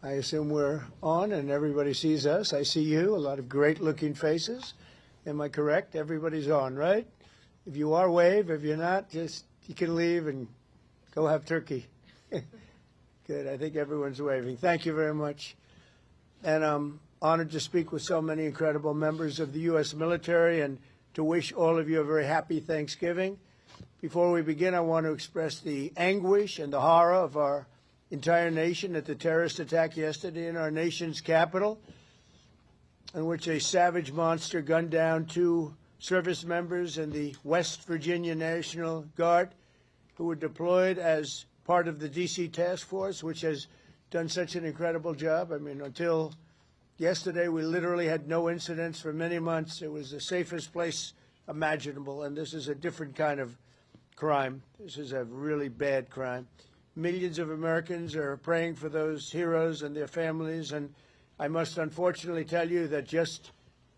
I assume we're on and everybody sees us. I see you, a lot of great-looking faces. Am I correct? Everybody's on, right? If you are, wave. If you're not, just you can leave and go have turkey. Good. I think everyone's waving. Thank you very much. And I'm honored to speak with so many incredible members of the U.S. military and to wish all of you a very happy Thanksgiving. Before we begin, I want to express the anguish and the horror of our entire nation at the terrorist attack yesterday in our nation's capital, in which a savage monster gunned down 2 service members in the West Virginia National Guard who were deployed as part of the D.C. task force, which has done such an incredible job. I mean, until yesterday, we literally had no incidents for many months. It was the safest place imaginable, and this is a different kind of crime. This is a really bad crime. Millions of Americans are praying for those heroes and their families, and I must unfortunately tell you that just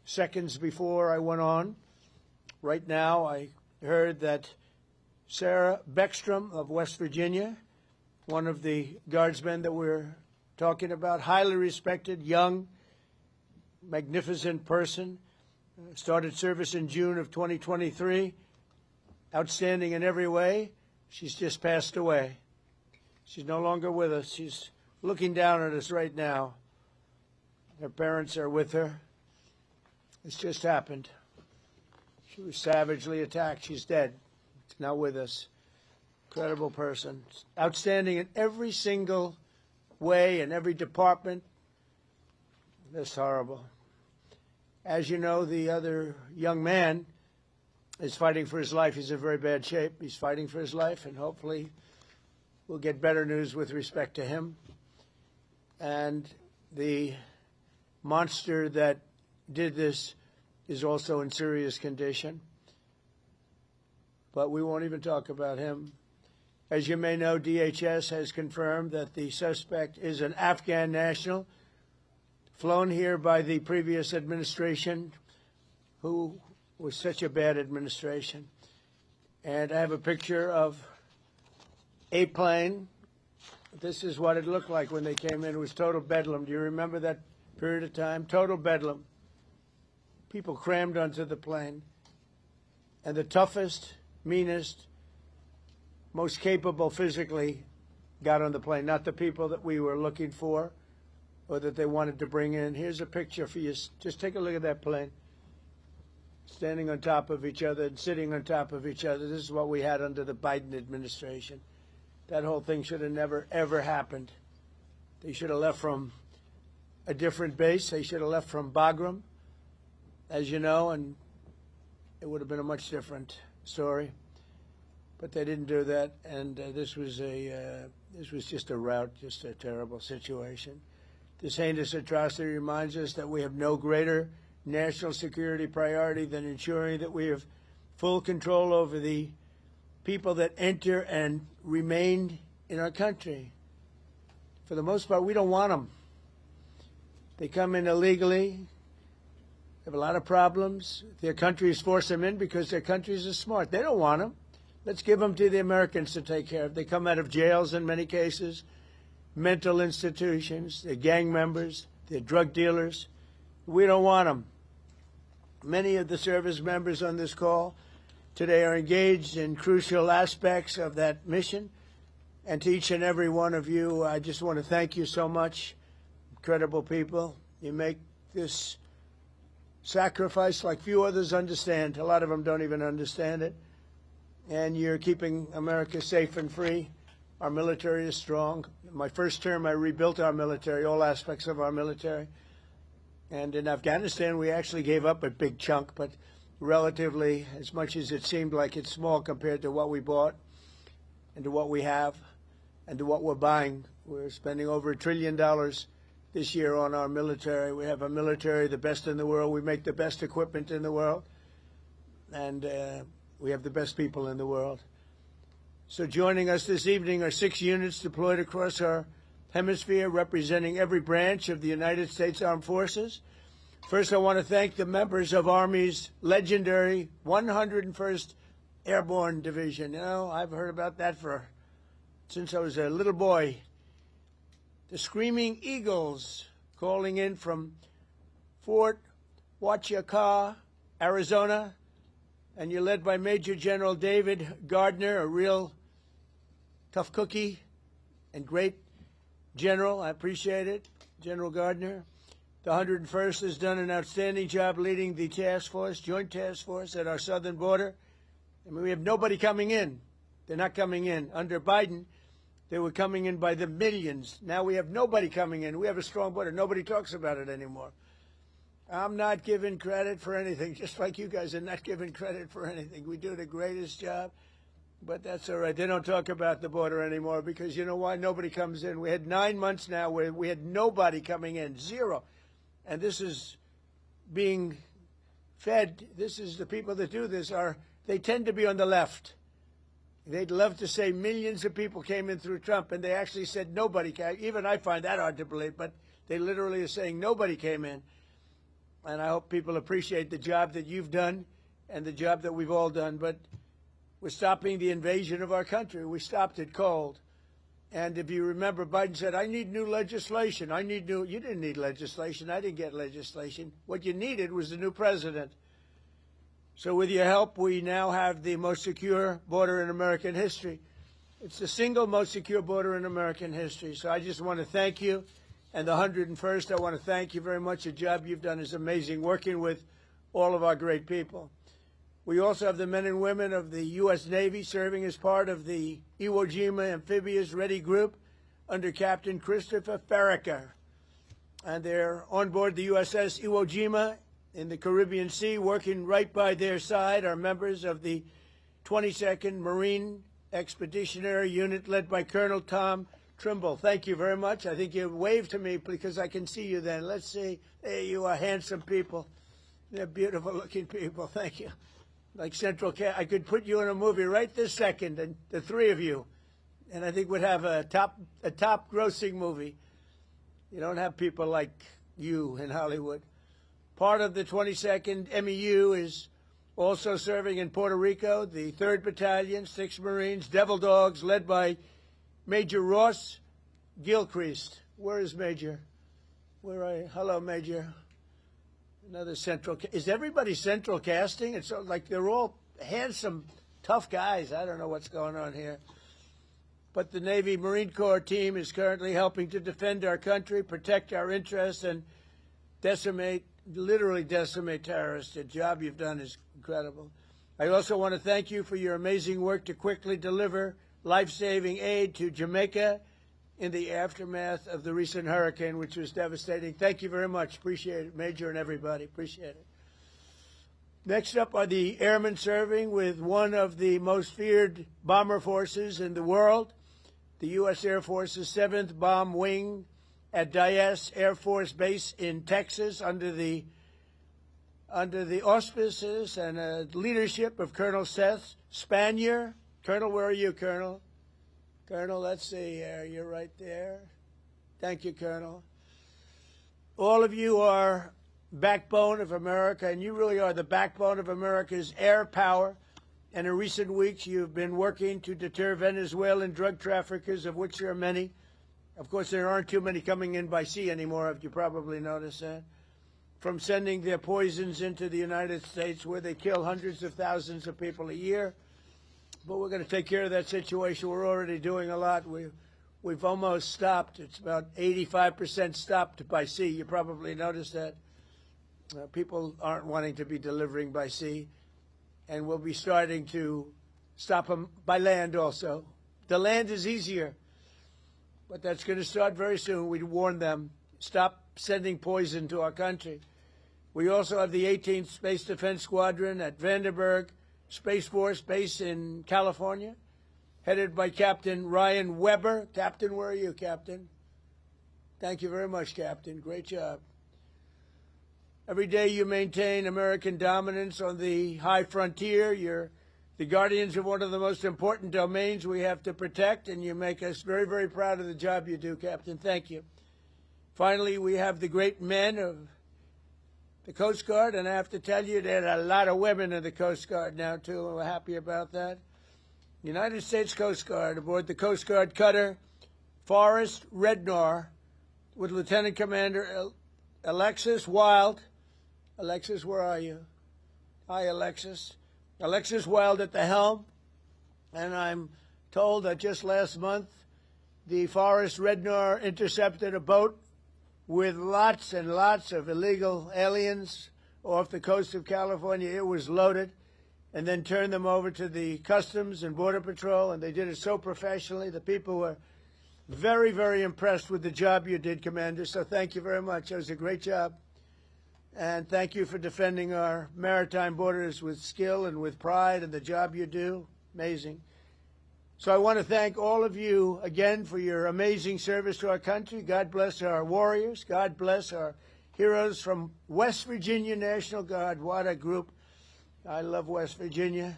seconds before I went on, right now, I heard that Sarah Beckstrom of West Virginia, one of the guardsmen that we're talking about, highly respected, young, magnificent person, started service in June of 2023, outstanding in every way. She's just passed away. She's no longer with us. She's looking down at us right now. Her parents are with her. It's just happened. She was savagely attacked. She's dead. She's not with us. Incredible person. Outstanding in every single way, in every department. That's horrible. As you know, the other young man is fighting for his life. He's in very bad shape. He's fighting for his life, and hopefully we'll get better news with respect to him. And the monster that did this is also in serious condition. But we won't even talk about him. As you may know, DHS has confirmed that the suspect is an Afghan national flown here by the previous administration, who was such a bad administration. And I have a picture of a plane. This is what it looked like when they came in. It was total bedlam. Do you remember that period of time? Total bedlam. People crammed onto the plane. And the toughest, meanest, most capable physically got on the plane, not the people that we were looking for or that they wanted to bring in. Here's a picture for you. Just take a look at that plane. Standing on top of each other and sitting on top of each other. This is what we had under the Biden administration. That whole thing should have never, ever happened. They should have left from a different base. They should have left from Bagram, as you know, and it would have been a much different story. But they didn't do that, and this was just a rout, just a terrible situation. This heinous atrocity reminds us that we have no greater national security priority than ensuring that we have full control over the people that enter and remain in our country. For the most part, we don't want them. They come in illegally, have a lot of problems. Their countries force them in because their countries are smart. They don't want them. Let's give them to the Americans to take care of. They come out of jails in many cases, mental institutions, they're gang members, they're drug dealers. We don't want them. Many of the service members on this call today are engaged in crucial aspects of that mission. And to each and every one of you, I just want to thank you so much. Incredible people. You make this sacrifice like few others understand. A lot of them don't even understand it. And you're keeping America safe and free. Our military is strong. In my first term, I rebuilt our military, all aspects of our military. And in Afghanistan, we actually gave up a big chunk, but relatively, as much as it seemed like it's small compared to what we bought and to what we have and to what we're buying. We're spending over $1 trillion this year on our military. We have a military, the best in the world. We make the best equipment in the world. And we have the best people in the world. So joining us this evening are 6 units deployed across our hemisphere, representing every branch of the United States Armed Forces. First, I want to thank the members of Army's legendary 101st Airborne Division. You know, I've heard about that since I was a little boy. the Screaming Eagles, calling in from Fort Huachuca, Arizona, and you're led by Major General David Gardner, a real tough cookie and great general. I appreciate it, General Gardner. The 101st has done an outstanding job leading the task force, joint task force at our southern border. I mean, we have nobody coming in. They're not coming in. Under Biden, they were coming in by the millions. Now we have nobody coming in. We have a strong border. Nobody talks about it anymore. I'm not giving credit for anything, just like you guys are not giving credit for anything. We do the greatest job, but that's all right. They don't talk about the border anymore because you know why? Nobody comes in. We had 9 months now where we had nobody coming in, zero. And this is being fed. This is the people that do this they tend to be on the left. They'd love to say millions of people came in through Trump, and they actually said nobody came. Even I find that hard to believe, but they literally are saying nobody came in. And I hope people appreciate the job that you've done and the job that we've all done. But we're stopping the invasion of our country. We stopped it cold. And if you remember, Biden said, I need new legislation. You didn't need legislation. I didn't get legislation. What you needed was a new president. So with your help, we now have the most secure border in American history. It's the single most secure border in American history. So I just want to thank you. And the 101st, I want to thank you very much. The job you've done is amazing, working with all of our great people. We also have the men and women of the U.S. Navy serving as part of the Iwo Jima Amphibious Ready Group under Captain Christopher Farraker. And they're on board the USS Iwo Jima in the Caribbean Sea. Working right by their side are members of the 22nd Marine Expeditionary Unit led by Colonel Tom Trimble. Thank you very much. I think you waved to me because I can see you then. Let's see. There you are, handsome people. They're beautiful-looking people. Thank you. Like Central Cast, I could put you in a movie right this second, and the three of you, and I think we'd have a top grossing movie. You don't have people like you in Hollywood. Part of the 22nd MEU is also serving in Puerto Rico, the 3rd Battalion, 6 Marines, Devil Dogs, led by Major Ross Gilchrist. Where is Major? Where are you? Hello, Major. Another central. Is everybody central casting? It's like they're all handsome, tough guys. I don't know what's going on here. But the Navy Marine Corps team is currently helping to defend our country, protect our interests, and literally decimate terrorists. The job you've done is incredible. I also want to thank you for your amazing work to quickly deliver life-saving aid to Jamaica in the aftermath of the recent hurricane, which was devastating. Thank you very much. Appreciate it, Major and everybody. Appreciate it. Next up are the airmen serving with one of the most feared bomber forces in the world, the U.S. Air Force's 7th Bomb Wing at Dyess Air Force Base in Texas under the auspices and leadership of Colonel Seth Spanier. Colonel, where are you, Colonel? Colonel, let's see here. You're right there. Thank you, Colonel. All of you are backbone of America, and you really are the backbone of America's air power. And in recent weeks, you've been working to deter Venezuelan drug traffickers, of which there are many. Of course, there aren't too many coming in by sea anymore, if you probably noticed that. From sending their poisons into the United States, where they kill hundreds of thousands of people a year. But we're going to take care of that situation. We're already doing a lot. We've almost stopped. It's about 85% stopped by sea. You probably noticed that. People aren't wanting to be delivering by sea. And we'll be starting to stop them by land also. The land is easier. But that's going to start very soon. We warn them. Stop sending poison to our country. We also have the 18th Space Defense Squadron at Vandenberg Space Force Base in California, headed by Captain Ryan Weber. Captain, where are you, Captain? Thank you very much, Captain. Great job. Every day you maintain American dominance on the high frontier. You're the guardians of one of the most important domains we have to protect, and you make us very, very proud of the job you do, Captain. Thank you. Finally, we have the great men of the Coast Guard, and I have to tell you, there are a lot of women in the Coast Guard now, too, and we're happy about that. United States Coast Guard aboard the Coast Guard cutter Forrest Rednar with Lieutenant Commander Alexis Wild. Alexis, where are you? Hi, Alexis. Alexis Wild at the helm. And I'm told that just last month, the Forest Rednor intercepted a boat with lots and lots of illegal aliens off the coast of California. It was loaded, and then turned them over to the Customs and Border Patrol, and they did it so professionally. The people were very, very impressed with the job you did, Commander, so thank you very much. It was a great job. And thank you for defending our maritime borders with skill and with pride, and the job you do. Amazing. So I want to thank all of you again for your amazing service to our country. God bless our warriors. God bless our heroes from West Virginia National Guard. What a group. I love West Virginia.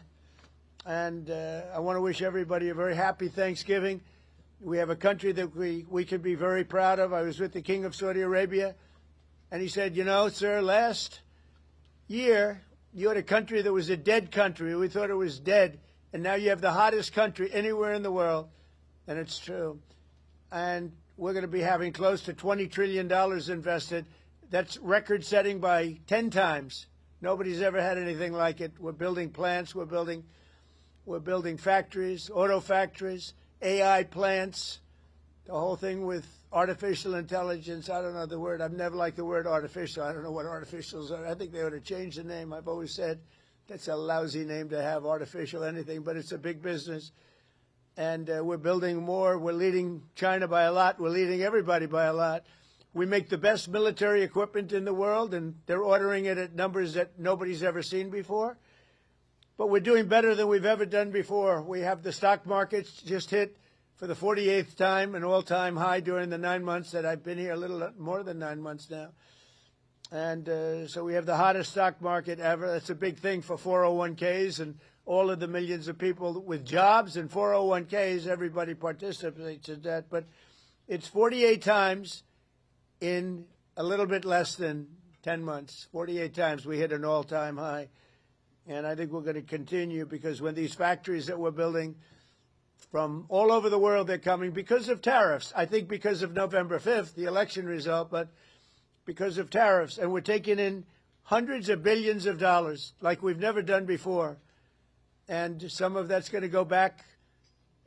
And I want to wish everybody a very happy Thanksgiving. We have a country that we can be very proud of. I was with the King of Saudi Arabia, and he said, you know, sir, last year you had a country that was a dead country. We thought it was dead. And now you have the hottest country anywhere in the world, and it's true. And we're going to be having close to $20 trillion invested. That's record-setting by 10 times. Nobody's ever had anything like it. We're building plants. We're building factories, auto factories, AI plants, the whole thing with artificial intelligence. I don't know the word. I've never liked the word artificial. I don't know what artificials are. I think they ought to change the name. I've always said that's a lousy name to have, artificial anything, but it's a big business. And we're building more. We're leading China by a lot. We're leading everybody by a lot. We make the best military equipment in the world, and they're ordering it at numbers that nobody's ever seen before. But we're doing better than we've ever done before. We have the stock markets just hit, for the 48th time, an all-time high during the 9 months that I've been here, a little more than 9 months now. And so we have the hottest stock market ever. That's a big thing for 401ks and all of the millions of people with jobs and 401ks. Everybody participates in that. But it's 48 times in a little bit less than 10 months. 48 times we hit an all-time high. And I think we're going to continue, because when these factories that we're building from all over the world, they're coming because of tariffs. I think because of November 5th, the election result, but because of tariffs. And we're taking in hundreds of billions of dollars like we've never done before. And some of that's going to go back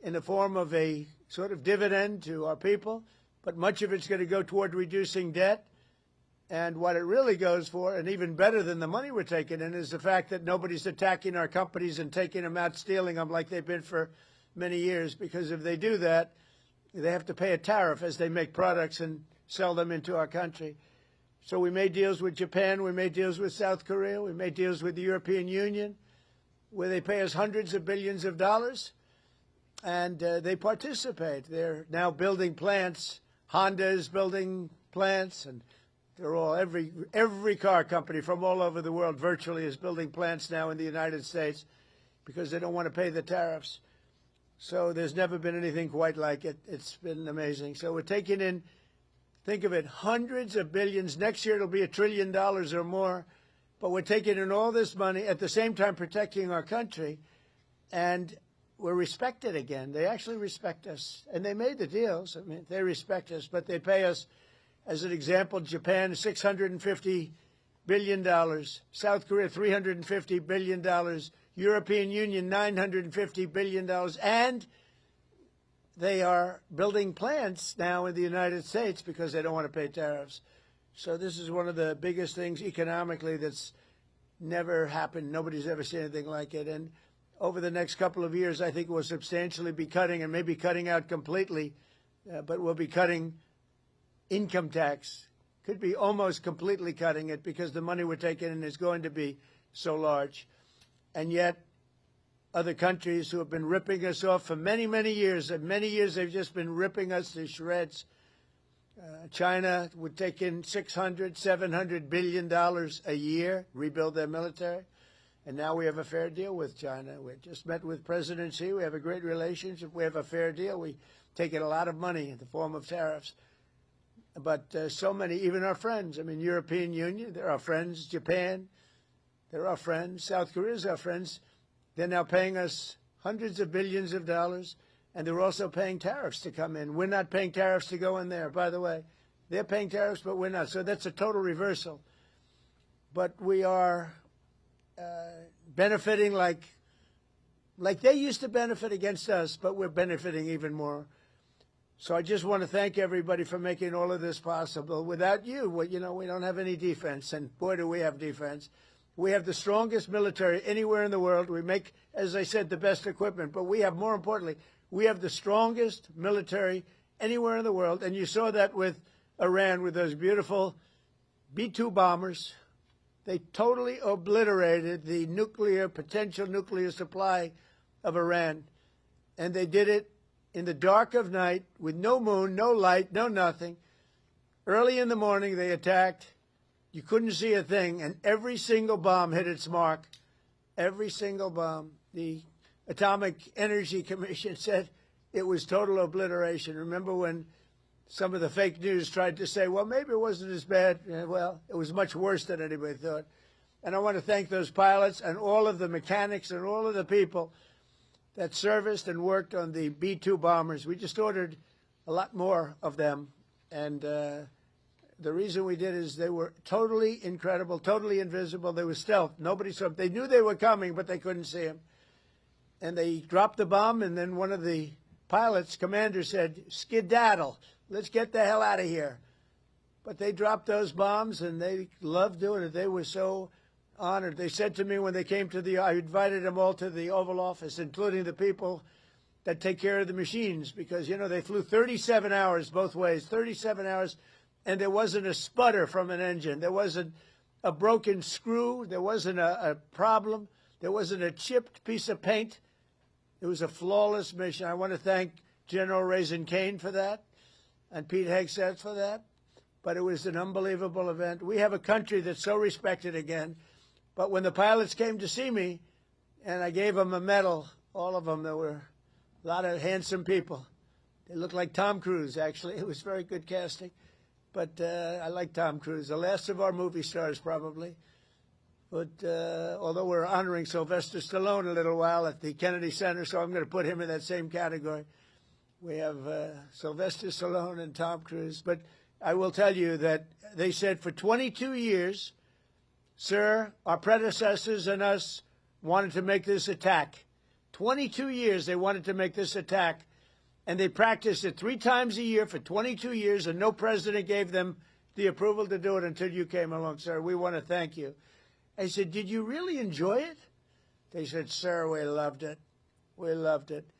in the form of a sort of dividend to our people, but much of it's going to go toward reducing debt. And what it really goes for, and even better than the money we're taking in, is the fact that nobody's attacking our companies and taking them out, stealing them like they've been for many years. Because if they do that, they have to pay a tariff as they make products and sell them into our country. So we made deals with Japan, we made deals with South Korea, we made deals with the European Union, where they pay us hundreds of billions of dollars, and they participate. They're now building plants. Honda is building plants, and they're all, every car company from all over the world virtually is building plants now in the United States because they don't want to pay the tariffs. So there's never been anything quite like it. It's been amazing. So we're taking in, think of it, hundreds of billions. Next year it'll be $1 trillion or more. But we're taking in all this money, at the same time protecting our country, and we're respected again. They actually respect us. And they made the deals. I mean, they respect us, but they pay us, as an example, Japan, $650 billion, South Korea, $350 billion, European Union, $950 billion, and they are building plants now in the United States because they don't want to pay tariffs. So this is one of the biggest things economically that's never happened. Nobody's ever seen anything like it. And over the next couple of years, I think we'll substantially be cutting, and maybe cutting out completely, but we'll be cutting income tax. Could be almost completely cutting it because the money we're taking in is going to be so large. And yet other countries who have been ripping us off for many, many years, and many years they've just been ripping us to shreds. China would take in $600, $700 billion a year, rebuild their military. And now we have a fair deal with China. We just met with President Xi. We have a great relationship. We have a fair deal. We take in a lot of money in the form of tariffs. But so many, even our friends, I mean, European Union, they're our friends. Japan, they're our friends. South Korea is our friends. They're now paying us hundreds of billions of dollars. And they're also paying tariffs to come in. We're not paying tariffs to go in there, by the way. They're paying tariffs, but we're not. So that's a total reversal. But we are benefiting like they used to benefit against us, but we're benefiting even more. So I just want to thank everybody for making all of this possible. Without you, we don't have any defense, and boy, do we have defense. We have the strongest military anywhere in the world. We make, as I said, the best equipment, but we have, more importantly, we have the strongest military anywhere in the world, and you saw that with Iran, with those beautiful B-2 bombers. They totally obliterated the potential nuclear supply of Iran, and they did it in the dark of night with no moon, no light, no nothing. Early in the morning, they attacked. You couldn't see a thing, and every single bomb hit its mark. Every single bomb. The Atomic Energy Commission said it was total obliteration. Remember when some of the fake news tried to say, well, maybe it wasn't as bad. Well, it was much worse than anybody thought. And I want to thank those pilots and all of the mechanics and all of the people that serviced and worked on the B-2 bombers. We just ordered a lot more of them. And the reason we did is they were totally incredible, totally invisible. They were stealth. Nobody saw them. They knew they were coming, but they couldn't see them. And they dropped the bomb, and then one of the pilots, commander, said, skedaddle. Let's get the hell out of here. But they dropped those bombs, and they loved doing it. They were so honored. They said to me when they came to I invited them all to the Oval Office, including the people that take care of the machines, because, they flew 37 hours both ways, 37 hours, and there wasn't a sputter from an engine. There wasn't a broken screw. There wasn't a problem. There wasn't a chipped piece of paint. It was a flawless mission. I want to thank General Raisin Kane for that and Pete Hegseth for that. But it was an unbelievable event. We have a country that's so respected again. But when the pilots came to see me, and I gave them a medal, all of them, there were a lot of handsome people. They looked like Tom Cruise, actually. It was very good casting. But I like Tom Cruise, the last of our movie stars, probably. But although we're honoring Sylvester Stallone a little while at the Kennedy Center, so I'm going to put him in that same category. We have Sylvester Stallone and Tom Cruise. But I will tell you that they said for 22 years, sir, our predecessors and us wanted to make this attack. 22 years they wanted to make this attack. And they practiced it 3 times a year for 22 years, and no president gave them the approval to do it until you came along, sir. We want to thank you. I said, did you really enjoy it? They said, sir, we loved it. We loved it.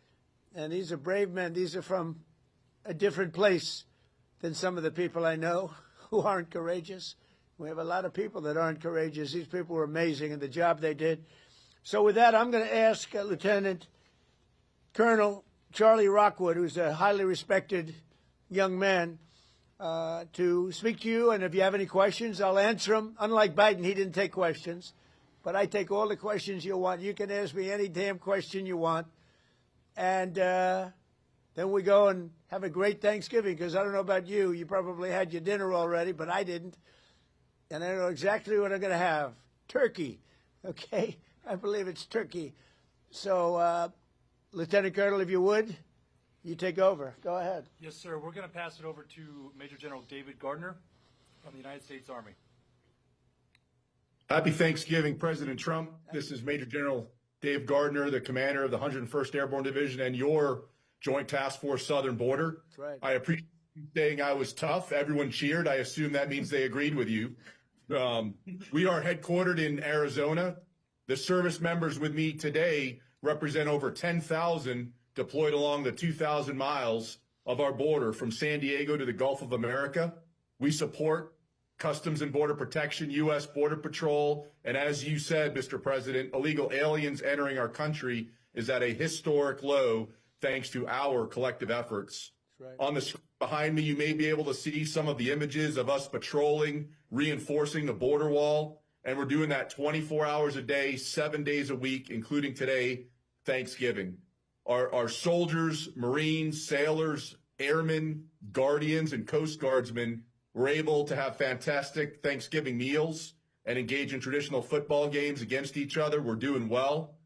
And these are brave men. These are from a different place than some of the people I know who aren't courageous. We have a lot of people that aren't courageous. These people were amazing in the job they did. So with that, I'm going to ask Lieutenant Colonel Charlie Rockwood, who's a highly respected young man, to speak to you. And if you have any questions, I'll answer them. Unlike Biden, he didn't take questions. But I take all the questions you want. You can ask me any damn question you want. And then we go and have a great Thanksgiving, because I don't know about you. You probably had your dinner already, but I didn't. And I know exactly what I'm going to have. Turkey. Okay? I believe it's turkey. So, Lieutenant Colonel, if you would, you take over. Go ahead. Yes, sir. We're going to pass it over to Major General David Gardner from the United States Army. Happy Thanksgiving, President Trump. This is Major General Dave Gardner, the commander of the 101st Airborne Division and your Joint Task Force Southern Border. That's right. I appreciate you saying I was tough. Everyone cheered. I assume that means they agreed with you. We are headquartered in Arizona. The service members with me today represent over 10,000 deployed along the 2,000 miles of our border from San Diego to the Gulf of America. We support Customs and Border Protection, U.S. Border Patrol, and as you said, Mr. President, illegal aliens entering our country is at a historic low thanks to our collective efforts. Right. On the screen behind me, you may be able to see some of the images of us patrolling, reinforcing the border wall, and we're doing that 24 hours a day, 7 days a week, including today, Thanksgiving. Our soldiers, Marines, sailors, airmen, guardians, and Coast Guardsmen were able to have fantastic Thanksgiving meals and engage in traditional football games against each other. We're doing well.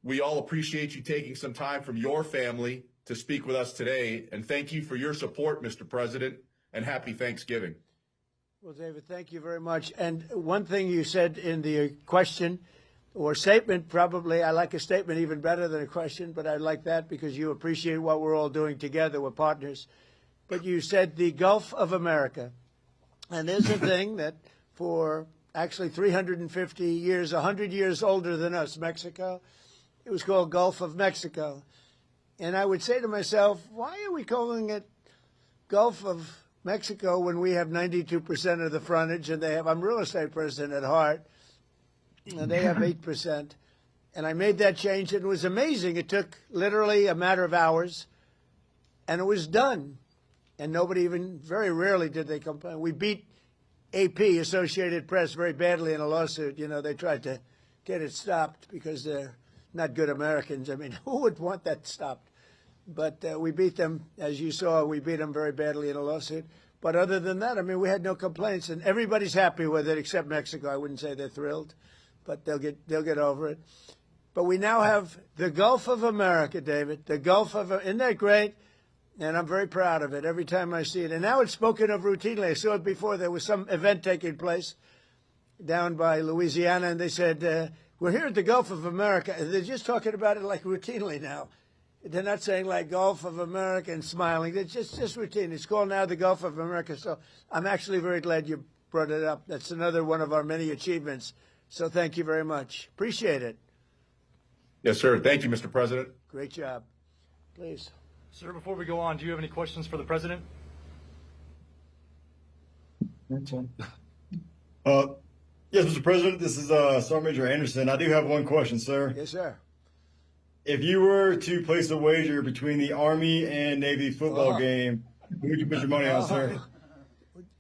We all appreciate you taking some time from your family to speak with us today, and thank you for your support, Mr. President, and happy Thanksgiving. Well, David, thank you very much. And one thing you said in the question or statement, probably I like a statement even better than a question, but I like that because you appreciate what we're all doing together. We're partners. But you said the Gulf of America. And there's a thing that for actually 350 years, 100 years older than us, Mexico, it was called Gulf of Mexico. And I would say to myself, why are we calling it Gulf of Mexico when we have 92% of the frontage and they have, I'm a real estate person at heart, and they have 8%. And I made that change, and it was amazing. It took literally a matter of hours, and it was done. And nobody even, very rarely did they complain. We beat AP, Associated Press, very badly in a lawsuit. You know, they tried to get it stopped because they're not good Americans. I mean, who would want that stopped? But we beat them, as you saw, we beat them very badly in a lawsuit. But other than that, I mean, we had no complaints, and everybody's happy with it except Mexico. I wouldn't say they're thrilled, but they'll get over it. But we now have the Gulf of America, David, the Gulf of, isn't that great? And I'm very proud of it every time I see it. And now it's spoken of routinely. I saw it before. There was some event taking place down by Louisiana, and they said, we're here at the Gulf of America. And they're just talking about it like routinely now. They're not saying like Gulf of America and smiling. It's just routine. It's called now the Gulf of America. So I'm actually very glad you brought it up. That's another one of our many achievements. So thank you very much. Appreciate it. Yes, sir. Thank you, Mr. President. Great job. Please. Sir, before we go on, do you have any questions for the president? Yes, Mr. President, this is Sergeant Major Anderson. I do have one question, sir. Yes, sir. If you were to place a wager between the Army and Navy football game, who would you put your money on, sir?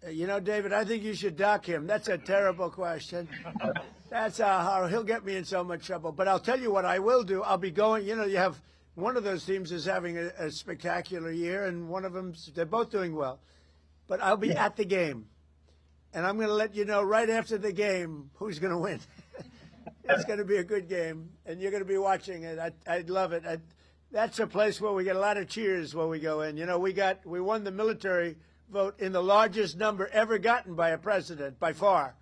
You know, David, I think you should dock him. That's a terrible question. That's how he'll get me in so much trouble. But I'll tell you what I will do. I'll be going, you know, you have one of those teams is having a spectacular year, and one of them, they're both doing well. But I'll be at the game, and I'm going to let you know right after the game who's going to win. It's going to be a good game, and you're going to be watching it. I'd love it. That's a place where we get a lot of cheers when we go in. You know, we won the military vote in the largest number ever gotten by a president, by far,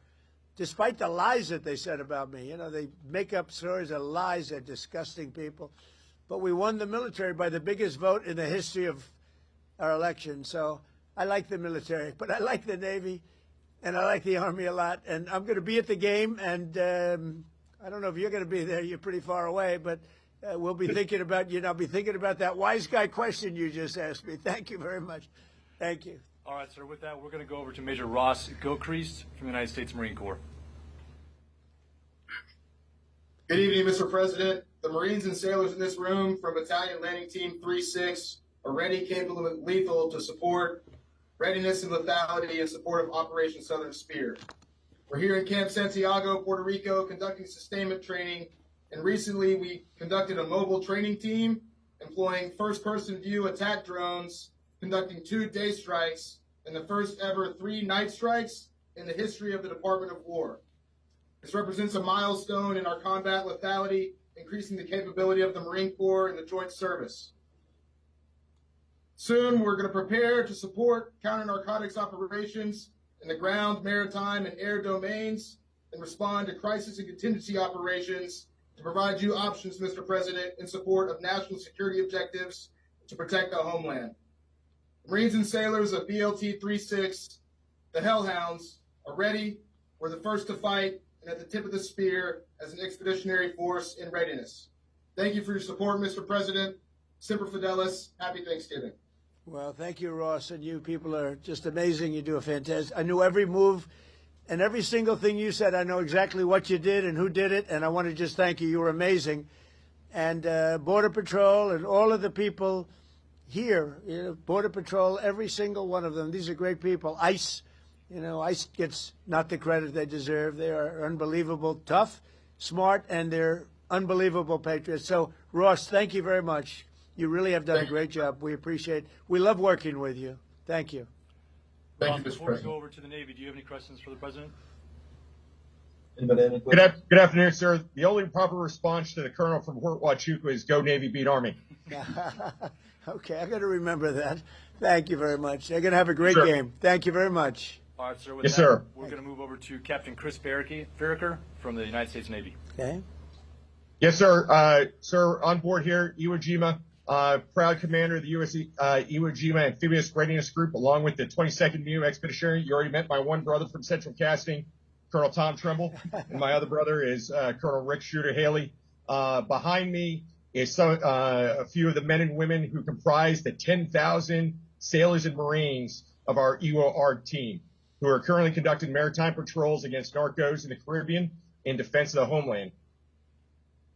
despite the lies that they said about me. You know, they make up stories of lies. They're disgusting people. But we won the military by the biggest vote in the history of our election. So I like the military, but I like the Navy, and I like the Army a lot. And I'm going to be at the game, and I don't know if you're going to be there. You're pretty far away, but we'll be thinking about you. And I'll be thinking about that wise guy question you just asked me. Thank you very much. Thank you. All right, sir. With that, we're going to go over to Major Ross Gilchrist from the United States Marine Corps. Good evening, Mr. President. The Marines and sailors in this room from Battalion Landing Team 3-6 are ready, capable, and lethal to support readiness and lethality in support of Operation Southern Spear. We're here in Camp Santiago, Puerto Rico, conducting sustainment training, and recently we conducted a mobile training team employing first-person view attack drones, conducting 2 day strikes and the first ever 3 night strikes in the history of the Department of War. This represents a milestone in our combat lethality, increasing the capability of the Marine Corps and the Joint Service. Soon, we're going to prepare to support counter-narcotics operations in the ground, maritime, and air domains, and respond to crisis and contingency operations to provide you options, Mr. President, in support of national security objectives to protect our homeland. Marines and sailors of BLT 3-6, the Hellhounds, are ready. We're the first to fight and at the tip of the spear as an expeditionary force in readiness. Thank you for your support, Mr. President. Semper Fidelis. Happy Thanksgiving. Well, thank you, Ross, and you people are just amazing. You do a fantastic. I knew every move and every single thing you said. I know exactly what you did and who did it, and I want to just thank you. You were amazing. And Border Patrol and all of the people here, you know, Border Patrol, every single one of them. These are great people. ICE. You know, ICE gets not the credit they deserve. They are unbelievable, tough, smart, and they're unbelievable patriots. So, Ross, thank you very much. You really have done a great job. We appreciate it. We love working with you. Thank you. Thank you, Mr. Before we President. go over to the Navy, do you have any questions for the president? Anybody have any Good, questions? good afternoon, sir. The only proper response to the colonel from Fort Huachuca is "Go Navy, beat Army." Okay, I got to remember that. Thank you very much. They're going to have a great Sure. game. Thank you very much. All right, sir. With Yes, that, sir. we're going to move over to Captain Chris Farraker from the United States Navy. Okay. Yes, sir. Sir, on board here, Iwo Jima, proud commander of the U.S. Iwo Jima Amphibious Readiness Group, along with the 22nd New Expeditionary. You already met my one brother from Central Casting, Colonel Tom Trimble, and my other brother is Colonel Rick Shooter Haley. Behind me is a few of the men and women who comprise the 10,000 sailors and Marines of our Iwo ARG team, who are currently conducting maritime patrols against narcos in the Caribbean in defense of the homeland.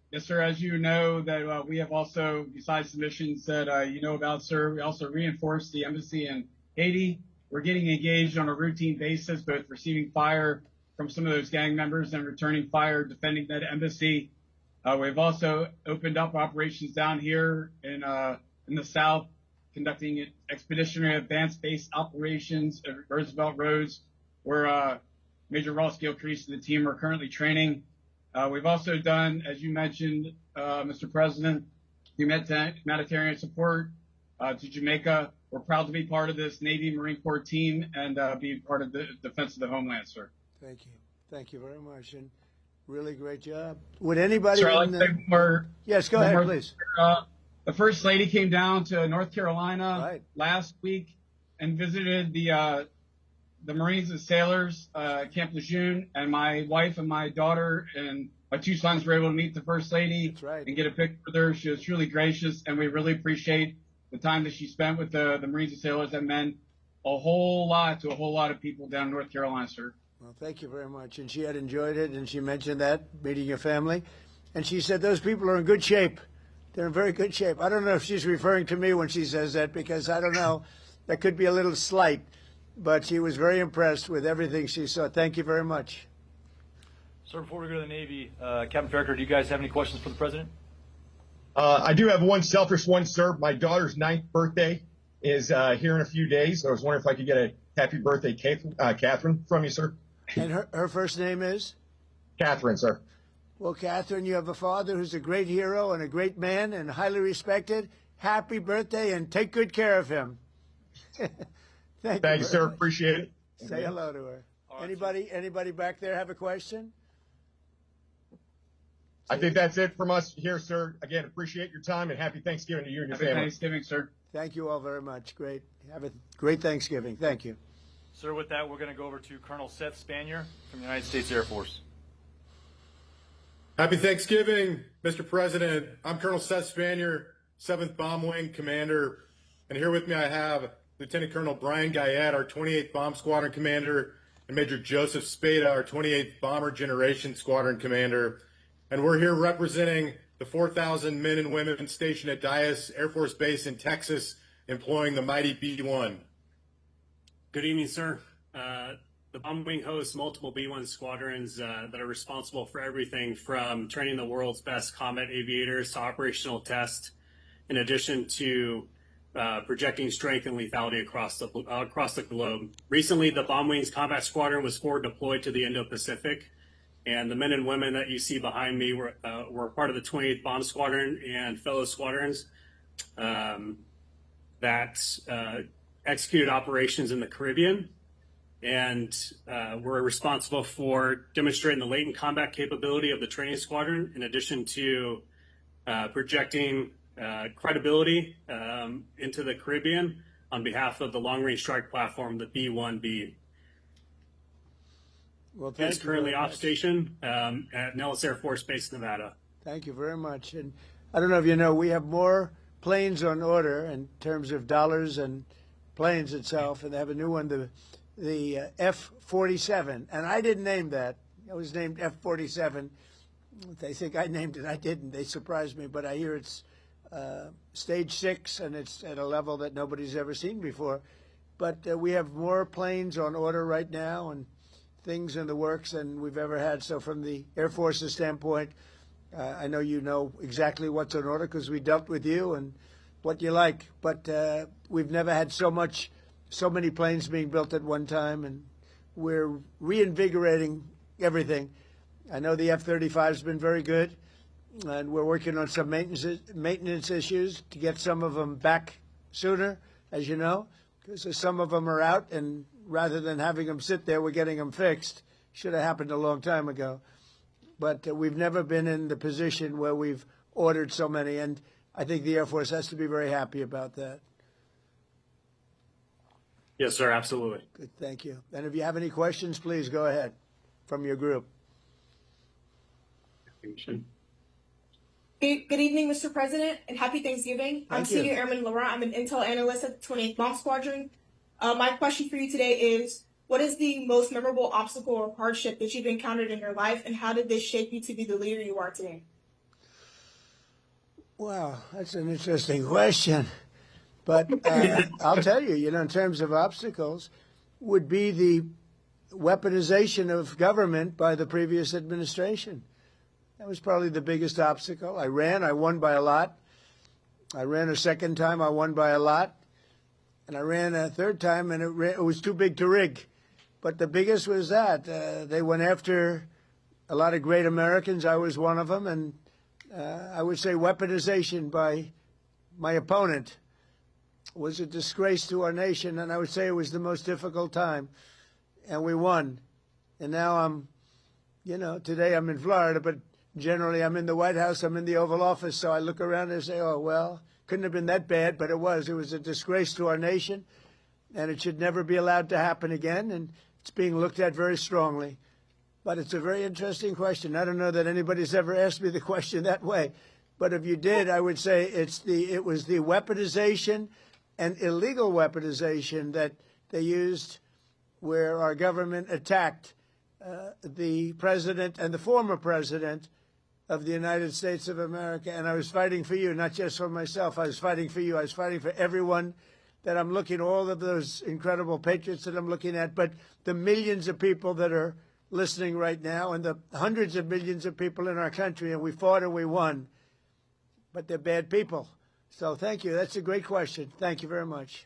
Yes, sir. As you know, that we have also, besides the missions that you know about, sir, we also reinforced the embassy in Haiti. We're getting engaged on a routine basis, both receiving fire from some of those gang members and returning fire, defending that embassy. We've also opened up operations down here in the south, conducting expeditionary advanced base operations at Roosevelt Roads, where Major Ross Gilcrease and the team are currently training. We've also done, as you mentioned, Mr. President, humanitarian support to Jamaica. We're proud to be part of this Navy Marine Corps team and be part of the defense of the homeland, sir. Thank you. Thank you very much. And really great job. Would anybody? Sir, I'd like to say more. Yes, go ahead, please. The First Lady came down to North Carolina last week and visited the Marines and Sailors, Camp Lejeune, and my wife and my daughter and my two sons were able to meet the First Lady and get a picture with her. She was truly gracious, and we really appreciate the time that she spent with the Marines and Sailors. That meant a whole lot to a whole lot of people down in North Carolina, sir. Well, thank you very much. And she had enjoyed it, and she mentioned that, meeting your family. And she said those people are in good shape. They're in very good shape. I don't know if she's referring to me when she says that, because I don't know. That could be a little slight. But she was very impressed with everything she saw. Thank you very much. Sir, before we go to the Navy, Captain Farraker, do you guys have any questions for the President? I do have one selfish one, sir. My daughter's 9th birthday is here in a few days. I was wondering if I could get a happy birthday, Catherine, from you, sir. And her first name is? Catherine, sir. Well, Catherine, you have a father who's a great hero and a great man and highly respected. Happy birthday, and take good care of him. Thank you, sir. Much. Appreciate it. Say hello to her. Right, anybody back there have a question? I think that's it from us here, sir. Again, appreciate your time and happy Thanksgiving to you and your family. Happy Thanksgiving, sir. Thank you all very much. Great. Have a great Thanksgiving. Thank you. Sir, with that, we're going to go over to Colonel Seth Spanier from the United States Air Force. Happy Thanksgiving, Mr. President. I'm Colonel Seth Spanier, 7th Bomb Wing Commander. And here with me I have Lieutenant Colonel Brian Guyette, our 28th Bomb Squadron Commander, and Major Joseph Spada, our 28th Bomber Generation Squadron Commander. And we're here representing the 4,000 men and women stationed at Dyess Air Force Base in Texas, employing the mighty B-1. Good evening, sir. The Bomb Wing hosts multiple B-1 squadrons that are responsible for everything from training the world's best combat aviators to operational tests, in addition to projecting strength and lethality across the globe. Recently, the Bomb Wings Combat Squadron was forward deployed to the Indo-Pacific, and the men and women that you see behind me were part of the 28th Bomb Squadron and fellow squadrons that executed operations in the Caribbean, and were responsible for demonstrating the latent combat capability of the training squadron, in addition to projecting credibility into the Caribbean on behalf of the long-range strike platform, the B-1B. Well, it is currently off station at Nellis Air Force Base, Nevada. Thank you very much. And I don't know if you know, we have more planes on order in terms of dollars and planes itself, and they have a new one, the F-47. And I didn't name that. It was named F-47. They think I named it. I didn't. They surprised me, but I hear it's stage 6, and it's at a level that nobody's ever seen before. But we have more planes on order right now and things in the works than we've ever had. So from the Air Force's standpoint, I know you know exactly what's on order because we dealt with you and what you like. But we've never had so many planes being built at one time, and we're reinvigorating everything. I know the F-35 has been very good, and we're working on some maintenance issues to get some of them back sooner, as you know, because some of them are out, and rather than having them sit there, we're getting them fixed. Should have happened a long time ago. But we've never been in the position where we've ordered so many, and I think the Air Force has to be very happy about that. Yes, sir, absolutely. Good, thank you. And if you have any questions, please go ahead from your group. Good evening, Mr. President, and happy Thanksgiving. I'm Senior Airman Laurent. I'm an intel analyst at the 28th Bomb Squadron. My question for you today is, what is the most memorable obstacle or hardship that you've encountered in your life, and how did this shape you to be the leader you are today? Wow, that's an interesting question. But I'll tell you, in terms of obstacles, would be the weaponization of government by the previous administration. That was probably the biggest obstacle. I won by a lot. I ran a second time, I won by a lot. And I ran a third time, and it was too big to rig. But the biggest was that. They went after a lot of great Americans. I was one of them. And I would say weaponization by my opponent was a disgrace to our nation. And I would say it was the most difficult time. And we won. And now I'm, today I'm in Florida, but generally I'm in the White House, I'm in the Oval Office. So I look around and say, oh, well, couldn't have been that bad, but it was. It was a disgrace to our nation. And it should never be allowed to happen again. And it's being looked at very strongly. But it's a very interesting question. I don't know that anybody's ever asked me the question that way. But if you did, I would say it was the weaponization and illegal weaponization that they used where our government attacked the president and the former president of the United States of America. And I was fighting for you, not just for myself. I was fighting for you. I was fighting for everyone that I'm looking, all of those incredible patriots that I'm looking at, but the millions of people that are listening right now and the hundreds of millions of people in our country. And we fought and we won, but they're bad people. So thank you. That's a great question. Thank you very much.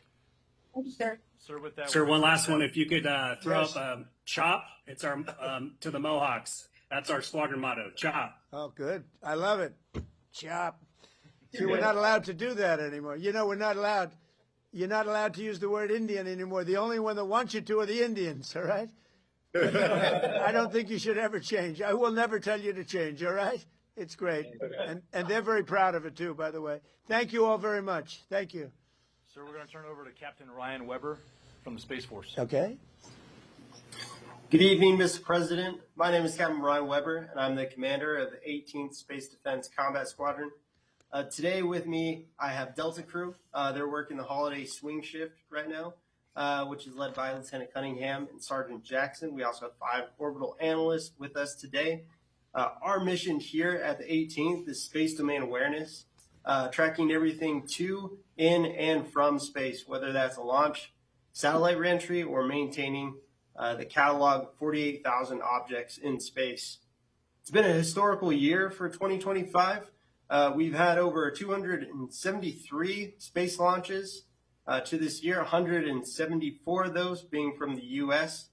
Thank you, sir. Sir, with that, Sir, one last one. If you could throw Yes. up CHOP, it's our to the Mohawks. That's our squadron motto, CHOP. Oh, good. I love it. Chop. See, we're not allowed to do that anymore. We're not allowed. You're not allowed to use the word Indian anymore. The only one that wants you to are the Indians, all right? I don't think you should ever change. I will never tell you to change, all right? It's great. And they're very proud of it, too, by the way. Thank you all very much. Thank you. sir, we're going to turn it over to Captain Ryan Weber from the Space Force. Okay. Good evening, Mr. President. My name is Captain Ryan Weber, and I'm the commander of the 18th Space Defense Combat Squadron. Today with me, I have Delta Crew. They're working the holiday swing shift right now, which is led by Lieutenant Cunningham and Sergeant Jackson. We also have 5 orbital analysts with us today. Our mission here at the 18th is space domain awareness, tracking everything to, in, and from space, whether that's a launch, satellite reentry, or maintaining the catalog of 48,000 objects in space. It's been a historical year for 2025. We've had over 273 space launches to this year, 174 of those being from the U.S.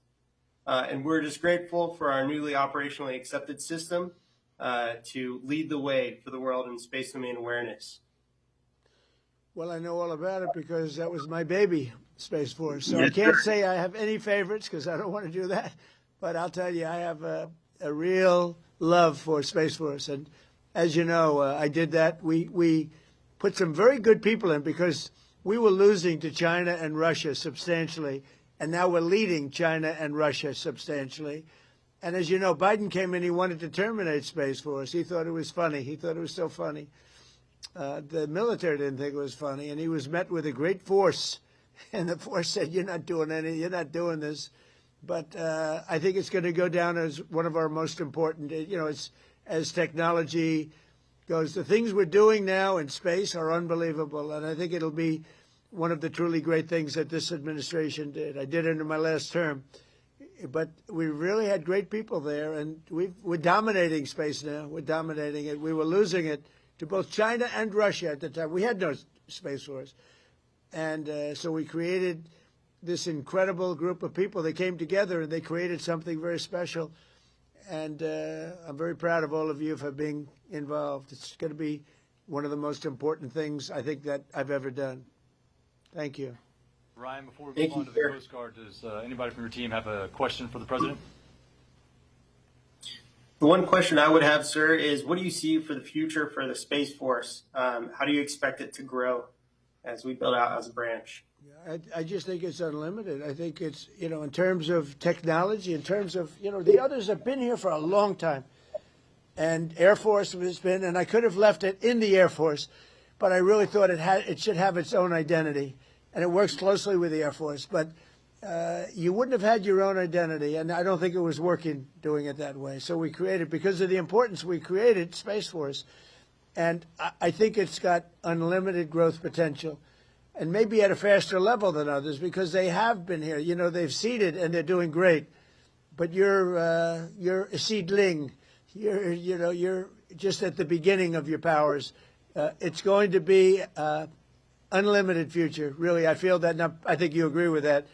And we're just grateful for our newly operationally accepted system to lead the way for the world in space domain awareness. Well, I know all about it because that was my baby, Space Force. So I can't say I have any favorites because I don't want to do that. But I'll tell you, I have a real love for Space Force. And as you know, I did that. We put some very good people in because we were losing to China and Russia substantially. And now we're leading China and Russia substantially. And as you know, Biden came in, he wanted to terminate Space Force. He thought it was funny. He thought it was so funny. The military didn't think it was funny. And he was met with a great force. And the force said, you're not doing you're not doing this. But I think it's going to go down as one of our most important, it's as technology goes. The things we're doing now in space are unbelievable. And I think it'll be one of the truly great things that this administration did. I did it in my last term. But we really had great people there. And we're dominating space now. We're dominating it. We were losing it to both China and Russia at the time. We had no Space Force. And so we created this incredible group of people. They came together and they created something very special. and I'm very proud of all of you for being involved. It's going to be one of the most important things I think that I've ever done. Thank you. Ryan, before we move on to the Coast Guard, does anybody from your team have a question for the President? The one question I would have, sir, is what do you see for the future for the Space Force? How do you expect it to grow as we build out as a branch? I just think it's unlimited. I think it's, in terms of technology, in terms of, the others have been here for a long time. And Air Force has been, and I could have left it in the Air Force, but I really thought it should have its own identity. And it works closely with the Air Force. But you wouldn't have had your own identity, and I don't think it was working doing it that way. So we created, because of the importance, we created Space Force. And I think it's got unlimited growth potential, and maybe at a faster level than others because they have been here. They've seeded and they're doing great. But you're a seedling. You're just at the beginning of your powers. It's going to be unlimited future. Really, I feel that. And I think you agree with that.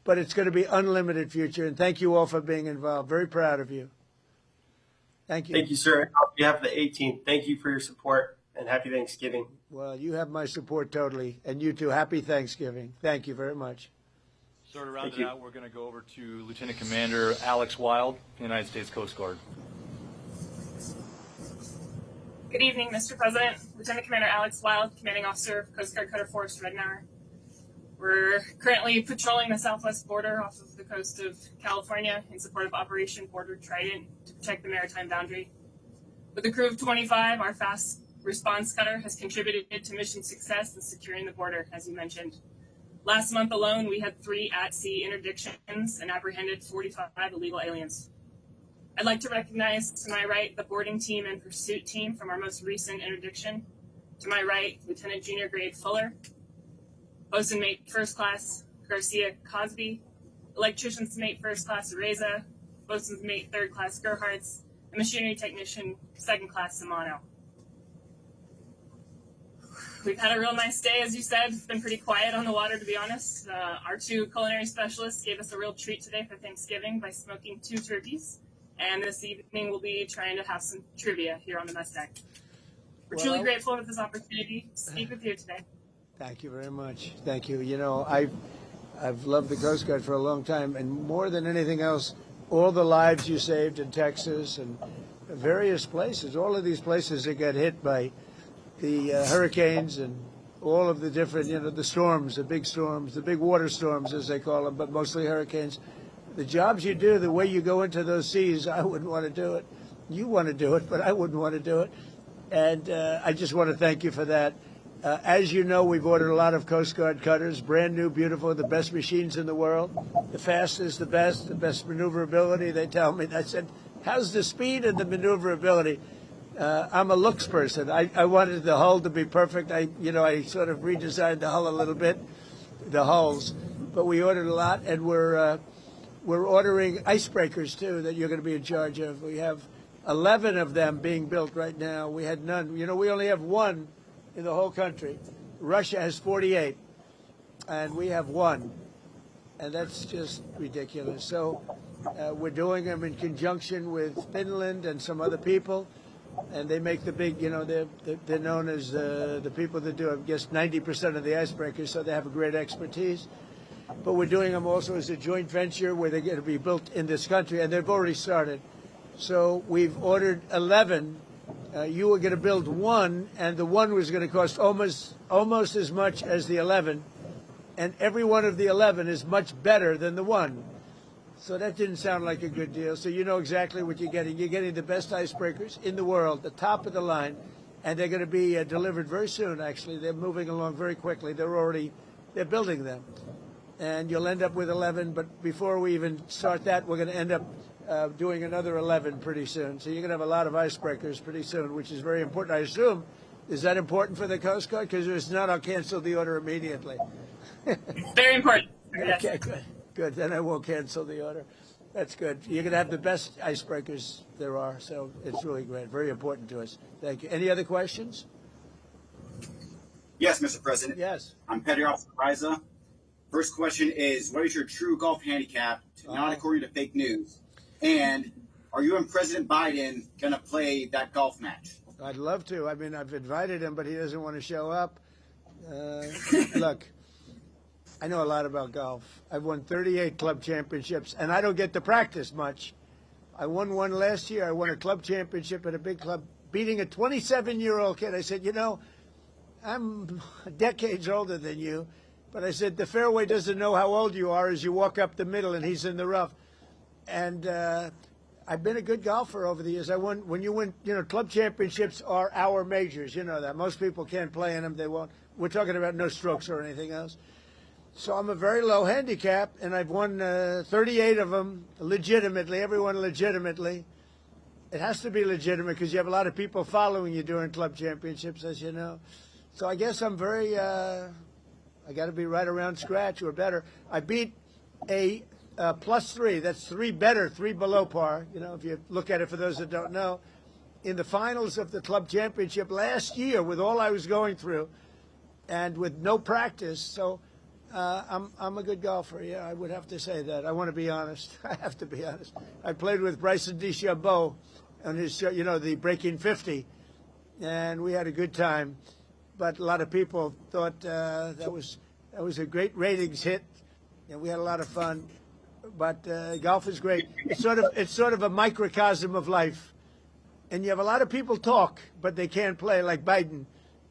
But it's going to be unlimited future. And thank you all for being involved. Very proud of you. Thank you. Thank you, sir. On behalf of the 18th, thank you for your support and happy Thanksgiving. Well, you have my support totally. And you too. Happy Thanksgiving. Thank you very much. So to round it out, we're going to go over to Lieutenant Commander Alex Wild, United States Coast Guard. Good evening, Mr. President. Lieutenant Commander Alex Wild, Commanding Officer of Coast Guard Cutter Force Red Hour. We're currently patrolling the southwest border off of the coast of California in support of Operation Border Trident to protect the maritime boundary. With a crew of 25, our fast response cutter has contributed to mission success in securing the border, as you mentioned. Last month alone, we had 3 at-sea interdictions and apprehended 45 illegal aliens. I'd like to recognize, to my right, the boarding team and pursuit team from our most recent interdiction. To my right, Lieutenant Junior Grade Fuller, Bosun Mate First Class Garcia Cosby, Electrician's Mate First Class Areza, Bosun's Mate Third Class Gerhards, and Machinery Technician Second Class Simano. We've had a real nice day, as you said. It's been pretty quiet on the water, to be honest. Our 2 culinary specialists gave us a real treat today for Thanksgiving by smoking 2 turkeys. And this evening we'll be trying to have some trivia here on the mess deck. We're truly grateful for this opportunity to speak with you today. Thank you very much. Thank you. I've loved the Coast Guard for a long time, and more than anything else, all the lives you saved in Texas and various places, all of these places that got hit by the hurricanes and all of the different, the storms, the big water storms, as they call them, but mostly hurricanes. The jobs you do, the way you go into those seas, I wouldn't want to do it. You want to do it, but I wouldn't want to do it. And I just want to thank you for that. As you know, we've ordered a lot of Coast Guard cutters, brand new, beautiful, the best machines in the world, the fastest, the best maneuverability. They tell me. I said, how's the speed and the maneuverability? I'm a looks person. I wanted the hull to be perfect. I sort of redesigned the hull a little bit, the hulls. But we ordered a lot, and we're ordering icebreakers, too, that you're going to be in charge of. We have 11 of them being built right now. We had none. We only have 1 in the whole country. Russia has 48, and we have 1. And that's just ridiculous. So we're doing them in conjunction with Finland and some other people. And they make the big, they're known as the people that do, I guess, 90% of the icebreakers, so they have a great expertise. But we're doing them also as a joint venture where they're going to be built in this country, and they've already started. So we've ordered 11. You were going to build 1, and the 1 was going to cost almost as much as the 11. And every one of the 11 is much better than the 1. So that didn't sound like a good deal. So you know exactly what you're getting. You're getting the best icebreakers in the world, the top of the line, and they're going to be delivered very soon, actually. They're moving along very quickly. They're building them. And you'll end up with 11, but before we even start that, we're going to end up doing another 11 pretty soon. So you're going to have a lot of icebreakers pretty soon, which is very important. I assume, is that important for the Coast Guard? Because if it's not, I'll cancel the order immediately. Very important. Yes. Okay, good. Then I won't cancel the order. That's good. You're going to have the best icebreakers there are, so it's really great. Very important to us. Thank you. Any other questions? Yes, Mr. President. Yes. I'm Petty Officer Riza. First question is, what is your true golf handicap, not according to fake news? And Are you and President Biden going to play that golf match? I'd love to. I mean, I've invited him, but he doesn't want to show up. Look, I know a lot about golf. I've won 38 club championships, and I don't get to practice much. I won one last year. I won a club championship at a big club, beating a 27-year-old kid. I said, you know, I'm decades older than you, but I said, the fairway doesn't know how old you are as you walk up the middle, and he's in the rough. And I've been a good golfer over the years. I won, when you win, you know, club championships are our majors. You know that. Most people can't play in them. They won't. We're talking about no strokes or anything else. So I'm a very low handicap, and I've won 38 of them legitimately, everyone legitimately. It has to be legitimate because you have a lot of people following you during club championships, as you know. So I guess I'm very, I got to be right around scratch or better. I beat a +3. That's 3 better, 3 below par. You know, if you look at it for those that don't know. In the finals of the club championship last year with all I was going through and with no practice. So I'm a good golfer. Yeah, I would have to say that. I want to be honest. I have to be honest. I played with Bryson DeChambeau on his show, you know, the Breaking 50, and we had a good time. But a lot of people thought that was a great ratings hit, and we had a lot of fun. But golf is great. It's sort of a microcosm of life, and you have a lot of people talk, but they can't play. Like Biden.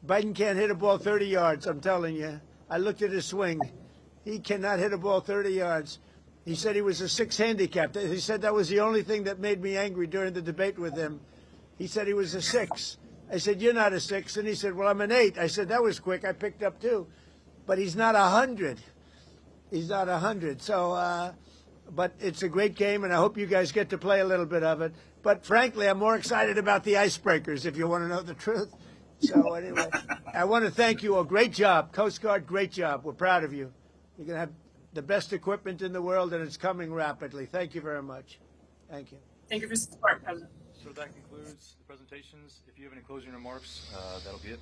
Biden can't hit a ball 30 yards. I'm telling you. I looked at his swing. He cannot hit a ball 30 yards. He said he was a 6 handicap. He said that was the only thing that made me angry during the debate with him. He said he was a 6. I said, you're not a 6. And he said, well, I'm an 8. I said, that was quick. I picked up 2. But he's not 100. He's not 100. So, but it's a great game, and I hope you guys get to play a little bit of it. But frankly, I'm more excited about the icebreakers, if you want to know the truth. So anyway, I want to thank you all. Great job. Coast Guard, great job. We're proud of you. You're going to have the best equipment in the world, and it's coming rapidly. Thank you very much. Thank you. Thank you for your support, President. So that concludes the presentations. If you have any closing remarks, that'll be it.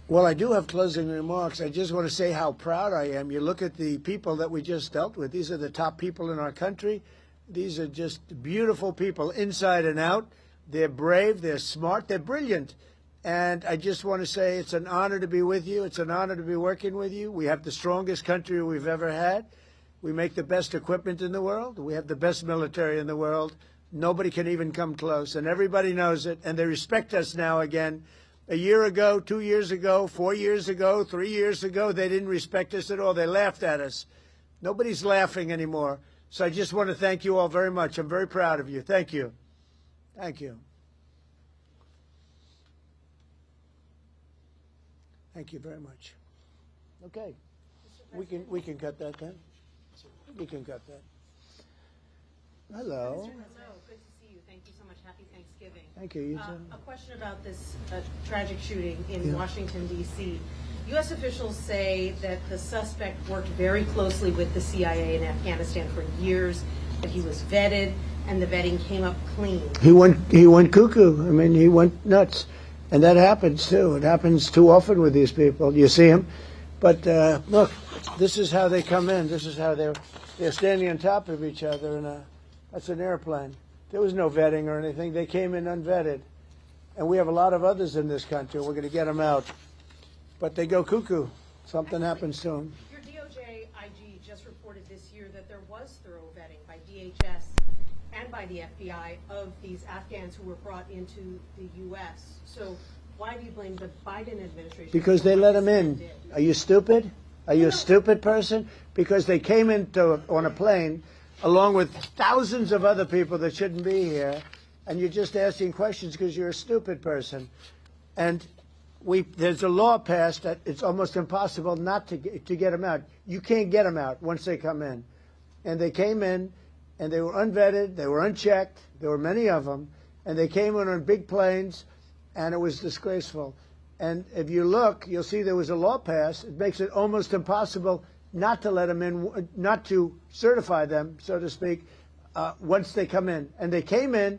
Well, I do have closing remarks. I just want to say how proud I am. You look at the people that we just dealt with. These are the top people in our country. These are just beautiful people inside and out. They're brave. They're smart. They're brilliant. And I just want to say it's an honor to be with you. It's an honor to be working with you. We have the strongest country we've ever had. We make the best equipment in the world. We have the best military in the world. Nobody can even come close. And everybody knows it. And they respect us now again. A year ago, 2 years ago, 4 years ago, 3 years ago, they didn't respect us at all. They laughed at us. Nobody's laughing anymore. So I just want to thank you all very much. I'm very proud of you. Thank you. Thank you. Thank you very much. Okay. We can cut that then. We can cut that. Hello. Hello. Good to see you. Thank you so much. Happy Thanksgiving. Thank you. You too. A question about this tragic shooting in Washington, D.C. U.S. officials say that the suspect worked very closely with the CIA in Afghanistan for years, that he was vetted, and the vetting came up clean. He went cuckoo. I mean, he went nuts. And that happens, too. It happens too often with these people. You see them. But, look, this is how they come in. This is how they're standing on top of each other. And that's an airplane. There was no vetting or anything. They came in unvetted. And we have a lot of others in this country. We're going to get them out. But they go cuckoo. Something happens to them. Your DOJ IG just reported this year that there was thorough vetting by DHS and by the FBI of these Afghans who were brought into the U.S. So why do you blame the Biden administration? Because they let them in. Are you stupid? Are you a stupid person? Because they came on a plane along with thousands of other people that shouldn't be here, and you're just asking questions because you're a stupid person. And there's a law passed that it's almost impossible not to get them out. You can't get them out once they come in. And they came in, and they were unvetted, they were unchecked, there were many of them, and they came in on big planes, and it was disgraceful. And if you look, you'll see there was a law passed. It makes it almost impossible not to let them in, not to certify them, so to speak, once they come in. And they came in,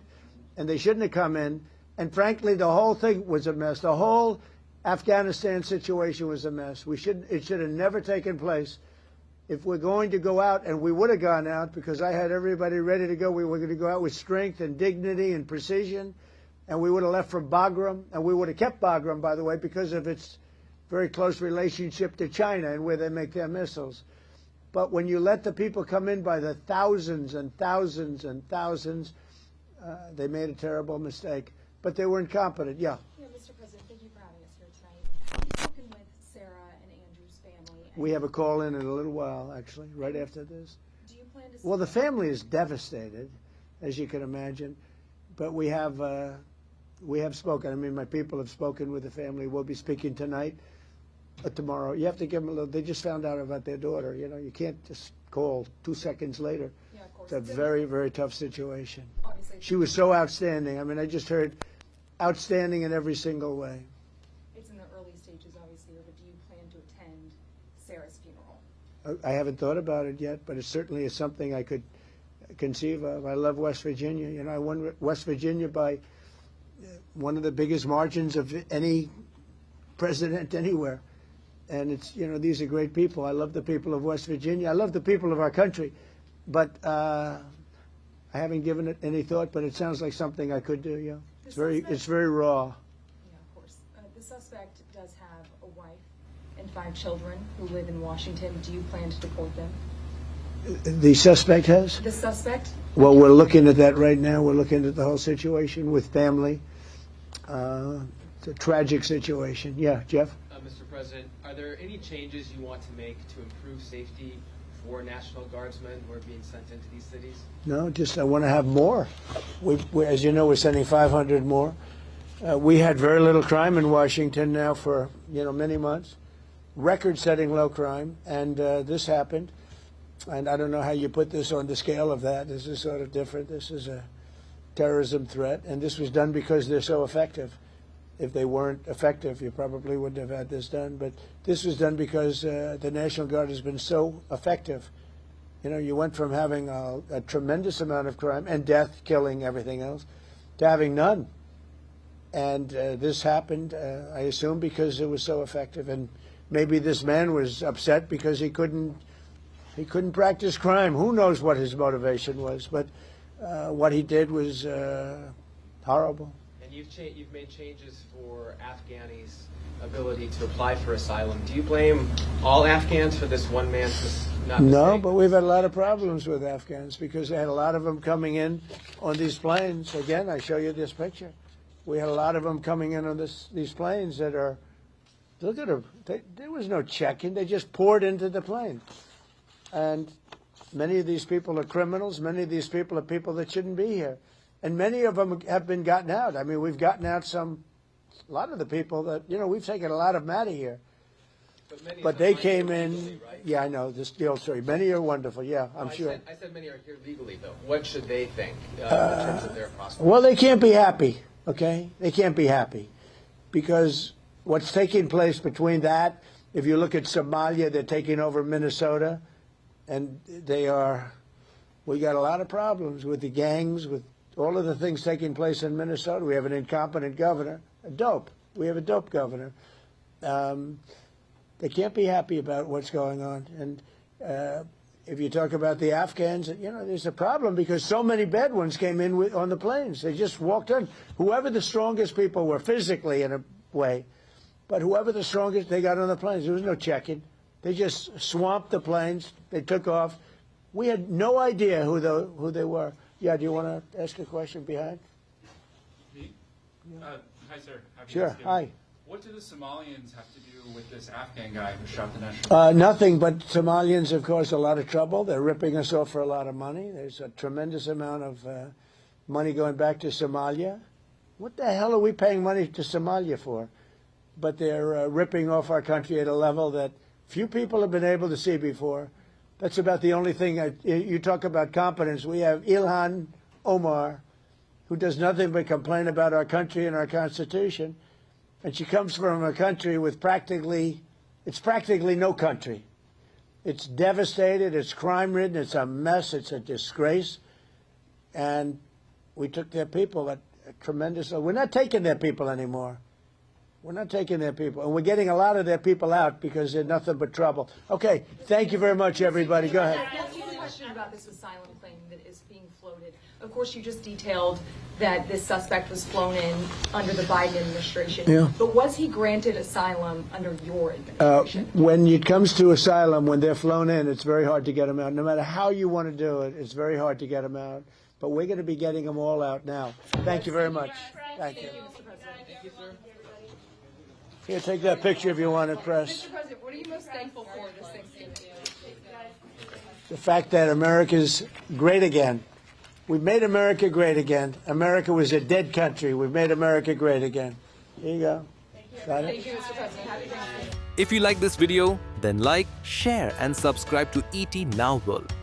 and they shouldn't have come in, and frankly, the whole thing was a mess. The whole Afghanistan situation was a mess. It should have never taken place. if we're going to go out, and we would have gone out because I had everybody ready to go, we were going to go out with strength and dignity and precision, and we would have left from Bagram, and we would have kept Bagram, by the way, because of its very close relationship to China and where they make their missiles. But when you let the people come in by the thousands and thousands and thousands, they made a terrible mistake. But they were incompetent. Yeah. Yeah, Mr. President, thank you for having us here tonight. Have you spoken with Sarah and Andrew's family? We have a call in a little while, actually, right after this. Do you plan to? Well, the family is devastated, as you can imagine. But we have spoken. I mean, my people have spoken with the family. We'll be speaking tonight, tomorrow. You have to give them a little. They just found out about their daughter. You know, you can't just call 2 seconds later. Yeah, of course. It's a very, very tough situation. Obviously. She was so outstanding. I mean, I just heard outstanding in every single way. It's in the early stages, obviously, but do you plan to attend Sarah's funeral? I haven't thought about it yet, but it certainly is something I could conceive of. I love West Virginia. You know, I won West Virginia by one of the biggest margins of any president anywhere. And it's, you know, these are great people. I love the people of West Virginia. I love the people of our country. But I haven't given it any thought, but it sounds like something I could do, yeah. It's very raw. Yeah, of course. The suspect does have a wife and 5 children who live in Washington. Do you plan to deport them? The suspect has? The suspect? Well, we're looking at that right now. We're looking at the whole situation with family. It's a tragic situation. Yeah, Jeff? Mr. President, are there any changes you want to make to improve safety for National Guardsmen who are being sent into these cities? No, just I want to have more. As you know, we're sending 500 more. We had very little crime in Washington now for, you know, many months. Record-setting low crime, and this happened. And I don't know how you put this on the scale of that. This is sort of different. This is a terrorism threat, and this was done because they're so effective. If they weren't effective, you probably wouldn't have had this done. But this was done because the National Guard has been so effective. You know, you went from having a tremendous amount of crime and death, killing, everything else, to having none. And this happened, I assume, because it was so effective. And maybe this man was upset because he couldn't practice crime. Who knows what his motivation was? But what he did was horrible. And you've made changes for Afghanis' ability to apply for asylum. Do you blame all Afghans for this one man's mistake? No, but we've had a lot of problems with Afghans because they had a lot of them coming in on these planes. Again, I show you this picture. We had a lot of them coming in on these planes that are, look at them. There was no check-in. They just poured into the plane. And many of these people are criminals. Many of these people are people that shouldn't be here. And many of them have been gotten out. I mean, we've gotten out a lot of the people that, you know, we've taken a lot of them out of here. But they came in, legally, right? Yeah, I know, the old story. Many are wonderful, yeah, I'm sure. I said many are here legally, though. What should they think in terms of their prospects? Well, they can't be happy, okay? They can't be happy. Because what's taking place between that, if you look at Somalia, they're taking over Minnesota, and we got a lot of problems with the gangs, with all of the things taking place in Minnesota. We have an incompetent governor, we have a dope governor. They can't be happy about what's going on. And if you talk about the Afghans, you know, there's a problem because so many Bedouins came in on the planes. They just walked in. Whoever the strongest people were physically in a way, but whoever the strongest, they got on the planes. There was no check-in. They just swamped the planes. They took off. We had no idea who they were. Yeah, do you want to ask a question behind? Me? Hi, sir. Happy Sure. Thanksgiving. Hi. What do the Somalians have to do with this Afghan guy who shot the national? Nothing, but Somalians have caused a lot of trouble. They're ripping us off for a lot of money. There's a tremendous amount of money going back to Somalia. What the hell are we paying money to Somalia for? But they're ripping off our country at a level that few people have been able to see before. That's about the only thing. You talk about competence. We have Ilhan Omar, who does nothing but complain about our country and our Constitution. And she comes from a country with practically no country. It's devastated, it's crime-ridden, it's a mess, it's a disgrace. And we took their people at a tremendous... We're not taking their people anymore. We're not taking their people, and we're getting a lot of their people out because they're nothing but trouble. Okay, thank you very much, everybody. Go ahead. I have a question about this asylum claim that is being floated. Of course, you just detailed that this suspect was flown in under the Biden administration. Yeah. But was he granted asylum under your administration? When it comes to asylum, when they're flown in, it's very hard to get them out. No matter how you want to do it, it's very hard to get them out. But we're going to be getting them all out now. Thank you very much. Thank you. Mr. President. Thank you, sir. Here, take that picture if you want it, press. Mr. President, what are you most thankful for this Thanksgiving? The fact that America's great again. We've made America great again. America was a dead country. We've made America great again. Here you go. Got it? Thank you, Mr. President. Happy Thanksgiving. If you like this video, then like, share and subscribe to ET Now World.